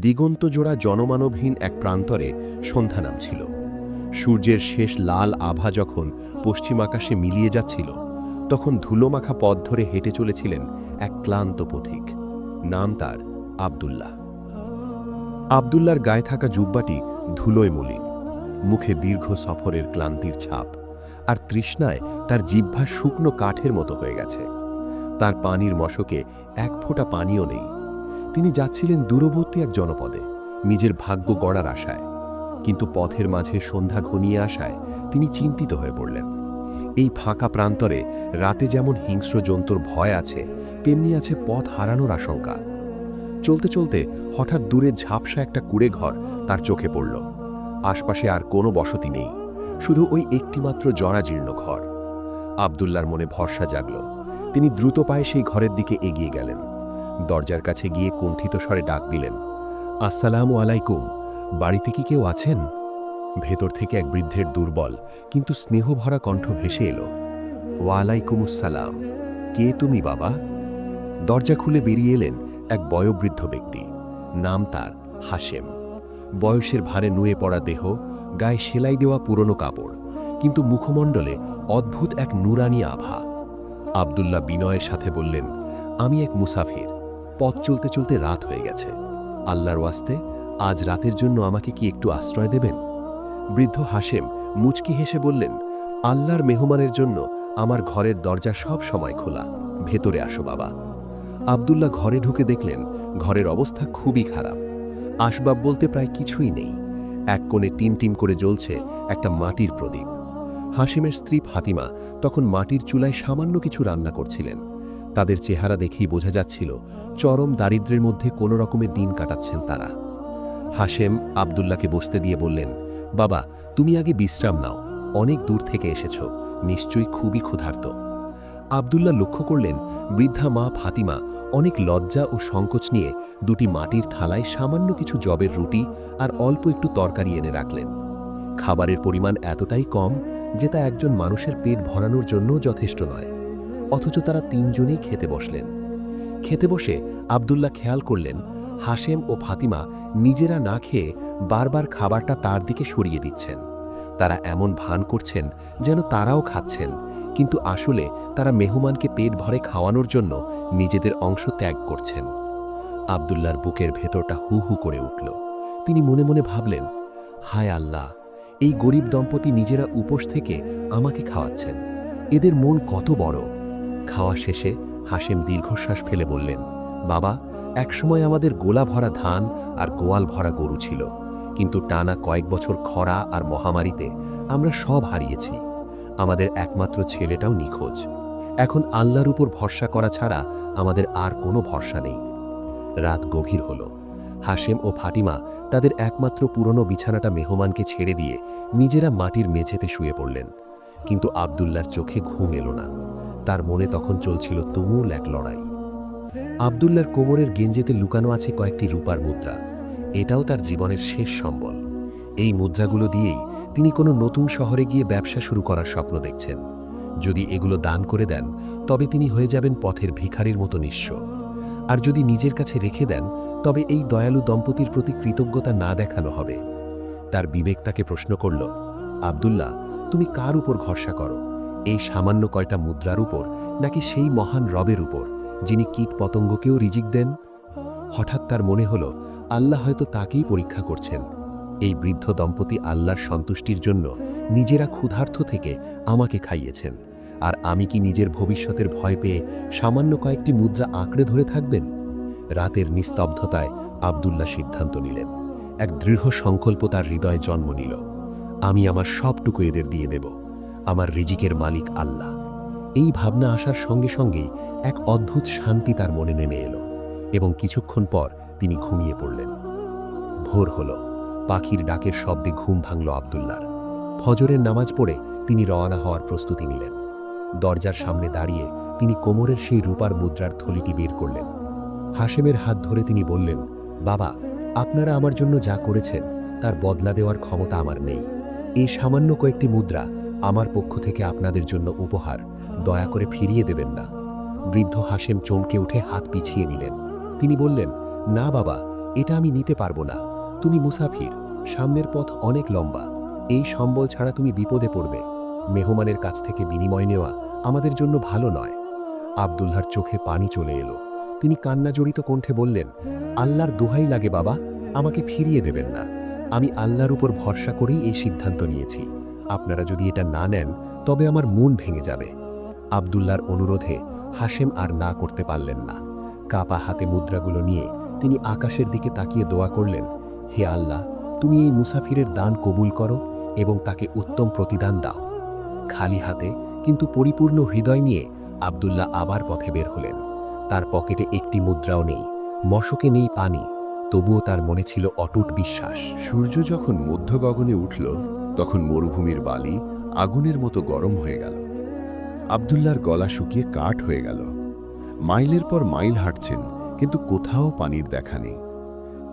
দিগন্তজোড়া জনমানবহীন এক প্রান্তরে সন্ধ্যা নামছিল। সূর্যের শেষ লাল আভা যখন পশ্চিম আকাশে মিলিয়ে যাচ্ছিল, তখন ধুলোমাখা পথ ধরে হেঁটে চলেছিলেন এক ক্লান্ত পথিক। নাম তার আব্দুল্লাহ। আব্দুল্লাহর গায়ে থাকা জুব্বাটি ধুলোয় মলিন, মুখে দীর্ঘ সফরের ক্লান্তির ছাপ, আর তৃষ্ণায় তার জিহ্বা শুকনো কাঠের মতো হয়ে গেছে। তার পানির মশকে এক ফোঁটা পানিও নেই। তিনি যাচ্ছিলেন দূরবর্তী এক জনপদে, নিজের ভাগ্য গড়ার আশায়। কিন্তু পথের মাঝে সন্ধ্যা ঘনিয়ে আসায় তিনি চিন্তিত হয়ে পড়লেন। এই ফাঁকা প্রান্তরে রাতে যেমন হিংস্র জন্তুর ভয় আছে, তেমনি আছে পথ হারানোর আশঙ্কা। চলতে চলতে হঠাৎ দূরে ঝাপসা একটা কুঁড়ে ঘর তার চোখে পড়ল। আশপাশে আর কোনো বসতি নেই, শুধু ওই একটিমাত্র জরাজীর্ণ ঘর। আব্দুল্লাহর মনে ভরসা জাগল। তিনি দ্রুত পায়ে সেই ঘরের দিকে এগিয়ে গেলেন। দরজার কাছে গিয়ে কুণ্ঠিত স্বরে ডাক দিলেন, আসসালামু আলাইকুম, বাড়িতে কি কেউ আছেন? ভেতর থেকে এক বৃদ্ধের দুর্বল কিন্তু স্নেহভরা কণ্ঠ ভেসে এলো, ওয়ালাইকুমুসসালাম, কে তুমি বাবা? দরজা খুলে বেরিয়ে এলেন এক বয়োবৃদ্ধ ব্যক্তি। নাম তার হাশেম। বয়সের ভারে নুয়ে পড়া দেহ, গায়ে সেলাই দেওয়া পুরনো কাপড়, কিন্তু মুখমণ্ডলে অদ্ভুত এক নুরানি আভা। আব্দুল্লাহ বিনয়ের সাথে বললেন, আমি এক মুসাফির, পথ চলতে চলতে রাত হয়ে গেছে। আল্লাহর ওয়াস্তে আজ রাতের জন্য আমাকে কি একটু আশ্রয় দেবেন? বৃদ্ধ হাশেম মুচকি হেসে বললেন, আল্লাহর মেহমানের জন্য আমার ঘরের দরজা সব সময় খোলা, ভেতরে আসো বাবা। আব্দুল্লাহ ঘরে ঢুকে দেখলেন ঘরের অবস্থা খুবই খারাপ। আসবাব বলতে প্রায় কিছুই নেই। এক কোণে টিমটিম করে জ্বলছে একটা মাটির প্রদীপ। হাশেমের স্ত্রী ফাতিমা তখন মাটির চুলায় সামান্য কিছু রান্না করছিলেন। তাদের চেহারা দেখেই বোঝা যাচ্ছিল চরম দারিদ্র্যের মধ্যে কোনো রকমের দিন কাটাচ্ছেন তারা। হাশেম আব্দুল্লাহকে বসতে দিয়ে বললেন, বাবা, তুমি আগে বিশ্রাম নাও, অনেক দূর থেকে এসেছ, নিশ্চয়ই খুবই ক্ষুধার্ত। আব্দুল্লাহ লক্ষ্য করলেন বৃদ্ধা মা ফাতিমা অনেক লজ্জা ও সংকোচ নিয়ে দুটি মাটির থালায় সামান্য কিছু জবের রুটি আর অল্প একটু তরকারি এনে রাখলেন। খাবারের পরিমাণ এতটাই কম যে তা একজন মানুষের পেট ভরানোর জন্য যথেষ্ট নয়, অথচ তারা তিনজনেই খেতে বসলেন। খেতে বসে আব্দুল্লাহ খেয়াল করলেন হাশেম ও ফাতিমা নিজেরা না খেয়ে বারবার খাবারটা তার দিকে সরিয়ে দিচ্ছেন। তারা এমন ভান করছেন যেন তারাও খাচ্ছেন, কিন্তু আসলে তারা মেহমানকে পেট ভরে খাওয়ানোর জন্য নিজেদের অংশ ত্যাগ করছেন। আব্দুল্লাহর বুকের ভেতরটা হু হু করে উঠল। তিনি মনে মনে ভাবলেন, হায় আল্লাহ, এই গরিব দম্পতি নিজেরা উপোস থেকে আমাকে খাওয়াচ্ছেন, এদের মন কত বড়। খাওয়া শেষে হাশেম দীর্ঘশ্বাস ফেলে বললেন, বাবা, একসময় আমাদের গোলা ভরা ধান আর গোয়াল ভরা গরু ছিল, কিন্তু টানা কয়েক বছর খরা আর মহামারীতে আমরা সব হারিয়েছি। আমাদের একমাত্র ছেলেটাও নিখোঁজ। এখন আল্লাহর উপর ভরসা করা ছাড়া আমাদের আর কোনো ভরসা নেই। রাত গভীর হল। হাশেম ও ফাতিমা তাদের একমাত্র পুরনো বিছানাটা মেহমানকে ছেড়ে দিয়ে নিজেরা মাটির মেঝেতে শুয়ে পড়লেন। কিন্তু আব্দুল্লাহর চোখে ঘুম এলো না। তার মনে তখন চলছিল তুমুল এক লড়াই। আব্দুল্লাহর কোমরের গেঞ্জেতে লুকানো আছে কয়েকটি রূপার মুদ্রা। এটাও তার জীবনের শেষ সম্বল। এই মুদ্রাগুলো দিয়েই তিনি কোনো নতুন শহরে গিয়ে ব্যবসা শুরু করার স্বপ্ন দেখছেন। যদি এগুলো দান করে দেন, তবে তিনি হয়ে যাবেন পথের ভিখারির মতো নিঃস্ব। আর যদি নিজের কাছে রেখে দেন, তবে এই দয়ালু দম্পতির প্রতি কৃতজ্ঞতা না দেখানো হবে। তার বিবেক তাকে প্রশ্ন করল, আব্দুল্লাহ, তুমি কার উপর ভরসা করো? এই সামান্য কয়টা মুদ্রার উপর, নাকি সেই মহান রবের উপর যিনি কীট পতঙ্গকেও রিজিক দেন? হঠাৎ তার মনে হল আল্লাহ হয়তো তাকেই পরীক্ষা করছেন। এই বৃদ্ধ দম্পতি আল্লাহর সন্তুষ্টির জন্য নিজেরা ক্ষুধার্ত থেকে আমাকে খাইয়েছেন, আর আমি কি নিজের ভবিষ্যতের ভয় পেয়ে সামান্য কয়েকটি মুদ্রা আঁকড়ে ধরে থাকবেন? রাতের নিস্তব্ধতায় আব্দুল্লাহ সিদ্ধান্ত নিলেন। এক দৃঢ় সংকল্প তার হৃদয়ে জন্ম নিল, আমি আমার সবটুকু এদের দিয়ে দেব, আমার রিজিকের মালিক আল্লাহ। এই ভাবনা আসার সঙ্গে সঙ্গেই এক অদ্ভুত শান্তি তার মনে নেমে এলো, এবং কিছুক্ষণ পর তিনি ঘুমিয়ে পড়লেন। ভোর হল। পাখির ডাকের শব্দে ঘুম ভাঙল আব্দুল্লাহর। ফজরের নামাজ পড়ে তিনি রওনা হওয়ার প্রস্তুতি নিলেন। দরজার সামনে দাঁড়িয়ে তিনি কোমরের সেই রূপার মুদ্রার থলিটি বের করলেন। হাশেমের হাত ধরে তিনি বললেন, বাবা, আপনারা আমার জন্য যা করেছেন তার বদলা দেওয়ার ক্ষমতা আমার নেই। এই সামান্য কয়েকটি মুদ্রা আমার পক্ষ থেকে আপনাদের জন্য উপহার, দয়া করে ফিরিয়ে দেবেন না। বৃদ্ধ হাশেম চমকে উঠে হাত পিছিয়ে নিলেন। তিনি বললেন, না বাবা, এটা আমি নিতে পারবো না। তুমি মুসাফির, সামনের পথ অনেক লম্বা। এই সম্বল ছাড়া তুমি বিপদে পড়বে। মেহমানের কাছ থেকে বিনিময় নেওয়া আমাদের জন্য ভালো নয়। আব্দুল্লাহর চোখে পানি চলে এলো। তিনি কান্নাজড়িত কণ্ঠে বললেন, আল্লাহর দোহাই লাগে বাবা, আমাকে ফিরিয়ে দেবেন না। আমি আল্লাহর উপর ভরসা করেই এই সিদ্ধান্ত নিয়েছি। আপনারা যদি এটা না নেন তবে আমার মন ভেঙে যাবে। আব্দুল্লাহর অনুরোধে হাশেম আর না করতে পারলেন না। কাপা হাতে মুদ্রাগুলো নিয়ে তিনি আকাশের দিকে তাকিয়ে দোয়া করলেন, হে আল্লাহ, তুমি এই মুসাফিরের দান কবুল করো এবং তাকে উত্তম প্রতিদান দাও। খালি হাতে কিন্তু পরিপূর্ণ হৃদয় নিয়ে আব্দুল্লাহ আবার পথে বের হলেন। তার পকেটে একটি মুদ্রাও নেই, মশকে নেই পানি, তবুও তার মনে ছিল অটুট বিশ্বাস। সূর্য যখন মধ্য গগনে উঠল তখন মরুভূমির বালি আগুনের মতো গরম হয়ে গেল। আব্দুল্লাহর গলা শুকিয়ে কাঠ হয়ে গেল। মাইলের পর মাইল হাঁটছেন, কিন্তু কোথাও পানির দেখা নেই।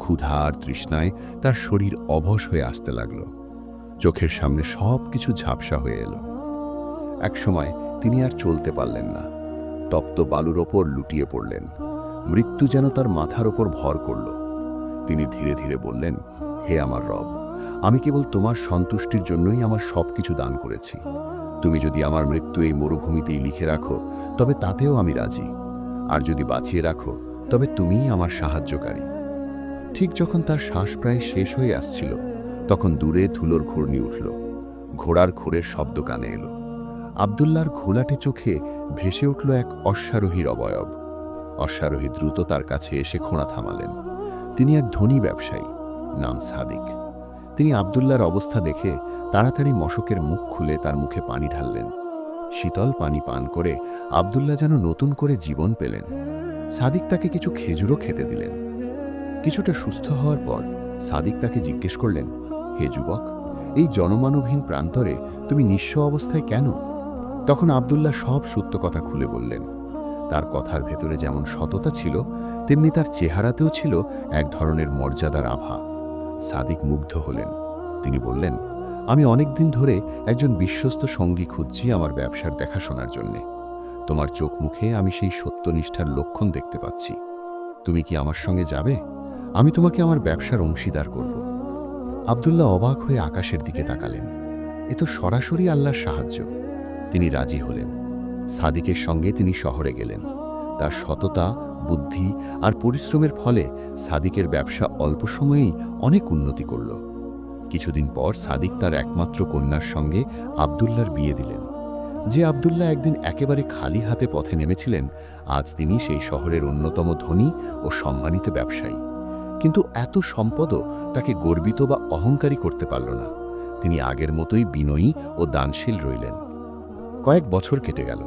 ক্ষুধা আর তৃষ্ণায় তার শরীর অবশ হয়ে আসতে লাগল। চোখের সামনে সব কিছু ঝাপসা হয়ে এলো। একসময় তিনি আর চলতে পারলেন না। তপ্ত বালুর ওপর লুটিয়ে পড়লেন। মৃত্যু যেন তার মাথার ওপর ভর করল। তিনি ধীরে ধীরে বললেন, হে আমার রব, আমি কেবল তোমার সন্তুষ্টির জন্যই আমার সব কিছু দান করেছি। তুমি যদি আমার মৃত্যু এই মরুভূমিতেই লিখে রাখো তবে তাতেও আমি রাজি, আর যদি বাঁচিয়ে রাখো তবে তুমিই আমার সাহায্যকারী। ঠিক যখন তার শ্বাস প্রায় শেষ হয়ে আসছিল তখন দূরে ধুলোর ঘূর্ণি উঠল। ঘোড়ার খুরের শব্দ কানে এলো। আব্দুল্লাহর ঘোলাটে চোখে ভেসে উঠল এক অশ্বারোহীর অবয়ব। অশ্বারোহী দ্রুত তার কাছে এসে ঘোড়া থামালেন। তিনি এক ধনী ব্যবসায়ী, নাম সাদিক। তিনি আব্দুল্লাহর অবস্থা দেখে তাড়াতাড়ি মশকের মুখ খুলে তার মুখে পানি ঢাললেন। শীতল পানি পান করে আব্দুল্লাহ যেন নতুন করে জীবন পেলেন। সাদিক তাকে কিছু খেজুরও খেতে দিলেন। কিছুটা সুস্থ হওয়ার পর সাদিক তাকে জিজ্ঞেস করলেন, হে যুবক, এই জনমানবহীন প্রান্তরে তুমি নিঃস্ব অবস্থায় কেন? তখন আব্দুল্লাহ সব সত্য কথা খুলে বললেন। তার কথার ভেতরে যেমন সততা ছিল, তেমনি তার চেহারাতেও ছিল এক ধরনের মর্যাদার আভা। সাদিক মুগ্ধ হলেন। তিনি বললেন, আমি অনেক দিন ধরে একজন বিশ্বস্ত সঙ্গী খুঁজছি আমার ব্যবসার দেখাশোনার জন্যে। তোমার চোখ মুখে আমি সেই সত্যনিষ্ঠার লক্ষণ দেখতে পাচ্ছি। তুমি কি আমার সঙ্গে যাবে? আমি তোমাকে আমার ব্যবসার অংশীদার করব। আব্দুল্লাহ অবাক হয়ে আকাশের দিকে তাকালেন। এ তো সরাসরি আল্লাহর সাহায্য। তিনি রাজি হলেন। সাদিকের সঙ্গে তিনি শহরে গেলেন। তার সততা, বুদ্ধি আর পরিশ্রমের ফলে সাদিকের ব্যবসা অল্প সময়েই অনেক উন্নতি করল। কিছুদিন পর সাদিক তার একমাত্র কন্যার সঙ্গে আব্দুল্লাহর বিয়ে দিলেন। যে আব্দুল্লাহ একদিন একেবারে খালি হাতে পথে নেমেছিলেন, আজ তিনি সেই শহরের অন্যতম ধনী ও সম্মানিত ব্যবসায়ী। কিন্তু এত সম্পদও তাকে গর্বিত বা অহংকারী করতে পারল না। তিনি আগের মতোই বিনয়ী ও দানশীল রইলেন। কয়েক বছর কেটে গেল।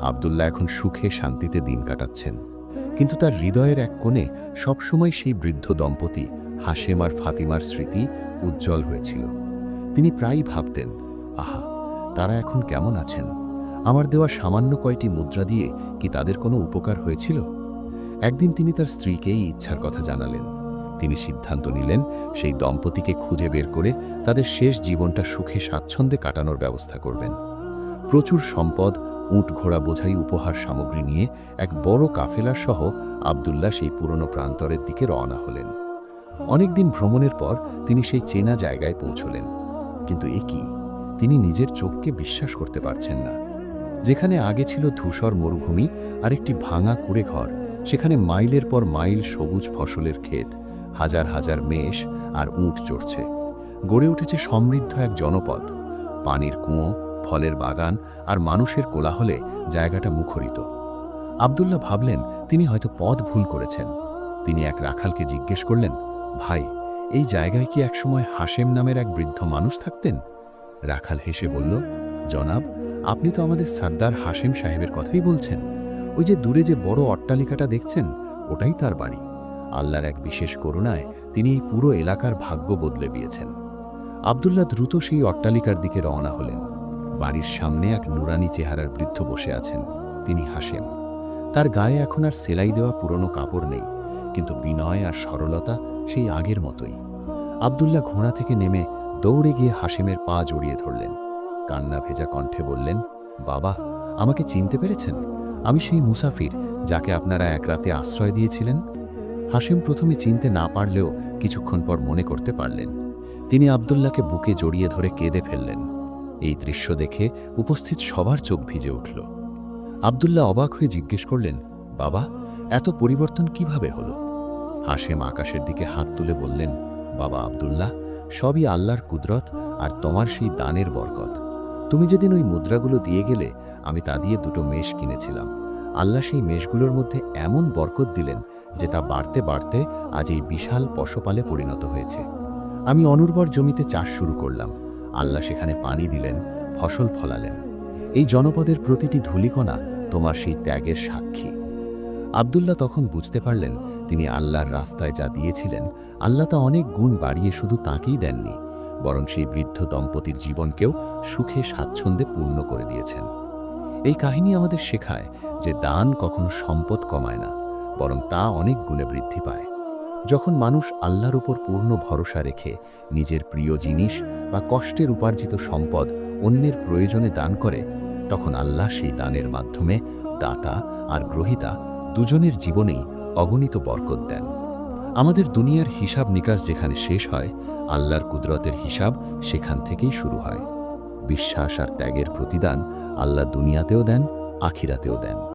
আব্দুল্লাহ এখন সুখে শান্তিতে দিন কাটাচ্ছেন, কিন্তু তার হৃদয়ের এক কোণে সবসময় সেই বৃদ্ধ দম্পতি হাশেম আর ফাতিমার স্মৃতি উজ্জ্বল হয়েছিল। তিনি প্রায়ই ভাবতেন, আহা, তারা এখন কেমন আছেন? আমার দেওয়া সামান্য কয়টি মুদ্রা দিয়ে কি তাদের কোনো উপকার হয়েছিল? একদিন তিনি তার স্ত্রীকে এই ইচ্ছার কথা জানালেন। তিনি সিদ্ধান্ত নিলেন সেই দম্পতিকে খুঁজে বের করে তাদের শেষ জীবনটা সুখে স্বাচ্ছন্দ্যে কাটানোর ব্যবস্থা করবেন। প্রচুর সম্পদ, উট ঘোড়া বোঝাই উপহার সামগ্রী নিয়ে এক বড় কাফেলার সহ আব্দুল্লাহ সেই পুরনো প্রান্তরের দিকে রওনা হলেন। অনেকদিন ভ্রমণের পর তিনি সেই চেনা জায়গায় পৌঁছলেন। কিন্তু এ কি, তিনি নিজের চোখকে বিশ্বাস করতে পারছেন না। যেখানে আগে ছিল ধূসর মরুভূমি আর একটি ভাঙা কুড়ে ঘর, সেখানে মাইলের পর মাইল সবুজ ফসলের ক্ষেত, হাজার হাজার মেষ আর উট চড়ছে। গড়ে উঠেছে সমৃদ্ধ এক জনপদ। পানির কুঁয়ো, ফলের বাগান আর মানুষের কোলাহলে জায়গাটা মুখরিত। আব্দুল্লাহ ভাবলেন তিনি হয়তো পথ ভুল করেছেন। তিনি এক রাখালকে জিজ্ঞেস করলেন, ভাই, এই জায়গায় কি একসময় হাশেম নামের এক বৃদ্ধ মানুষ থাকতেন? রাখাল হেসে বলল, জনাব, আপনি তো আমাদের সর্দার হাশেম সাহেবের কথাই বলছেন। ওই যে দূরে যে বড় অট্টালিকাটা দেখছেন, ওটাই তার বাড়ি। আল্লাহর এক বিশেষ করুণায় তিনি এই পুরো এলাকার ভাগ্য বদলে দিয়েছেন। আব্দুল্লাহ দ্রুত সেই অট্টালিকার দিকে রওনা হলেন। বাড়ির সামনে এক নুরানি চেহারার বৃদ্ধ বসে আছেন। তিনি হাশেম। তার গায়ে এখন আর সেলাই দেওয়া পুরনো কাপড় নেই, কিন্তু বিনয় আর সরলতা সেই আগের মতোই। আব্দুল্লাহ ঘোড়া থেকে নেমে দৌড়ে গিয়ে হাশেমের পা জড়িয়ে ধরলেন। কান্না ভেজা কণ্ঠে বললেন, বাবা, আমাকে চিনতে পেরেছেন? আমি সেই মুসাফির যাকে আপনারা এক রাতে আশ্রয় দিয়েছিলেন। হাশেম প্রথমে চিনতে না পারলেও কিছুক্ষণ পর মনে করতে পারলেন। তিনি আব্দুল্লাহকে বুকে জড়িয়ে ধরে কেঁদে ফেললেন। এই দৃশ্য দেখে উপস্থিত সবার চোখ ভিজে উঠল। আব্দুল্লাহ অবাক হয়ে জিজ্ঞেস করলেন, বাবা, এত পরিবর্তন কিভাবে হলো? হাশেম আকাশের দিকে হাত তুলে বললেন, বাবা আব্দুল্লাহ, সবই আল্লাহর কুদরত আর তোমার সেই দানের বরকত। তুমি যেদিন ওই মুদ্রাগুলো দিয়ে গেলে, আমি তা দিয়ে দুটো মেষ কিনেছিলাম। আল্লাহ সেই মেষগুলোর মধ্যে এমন বরকত দিলেন যে তা বাড়তে বাড়তে আজ এই বিশাল পশপালে পরিণত হয়েছে। আমি অনুর্বর জমিতে চাষ শুরু করলাম। আল্লাহ সেখানে পানি দিলেন, ফসল ফলালেন। এই জনপদের প্রতিটি ধূলিকণা তোমার সেই ত্যাগের সাক্ষী। আব্দুল্লাহ তখন বুঝতে পারলেন, তিনি আল্লাহর রাস্তায় যা দিয়েছিলেন, আল্লাহ তা অনেক গুণ বাড়িয়ে শুধু তাঁকেই দেননি, বরং সেই বৃদ্ধ দম্পতির জীবনকেও সুখে স্বাচ্ছন্দ্যে পূর্ণ করে দিয়েছেন। এই কাহিনী আমাদের শেখায় যে দান কখনো সম্পদ কমায় না, বরং তা অনেক গুণে বৃদ্ধি পায়। যখন মানুষ আল্লাহর উপর পূর্ণ ভরসা রেখে নিজের প্রিয় জিনিস বা কষ্টের উপার্জিত সম্পদ অন্যের প্রয়োজনে দান করে, তখন আল্লাহ সেই দানের মাধ্যমে দাতা আর গ্রহীতা দুজনের জীবনেই অগণিত বরকত দেন। আমাদের দুনিয়ার হিসাব নিকাশ যেখানে শেষ হয়, আল্লাহর কুদরতের হিসাব সেখান থেকেই শুরু হয়। বিশ্বাস আর ত্যাগের প্রতিদান আল্লাহ দুনিয়াতেও দেন, আখিরাতেও দেন।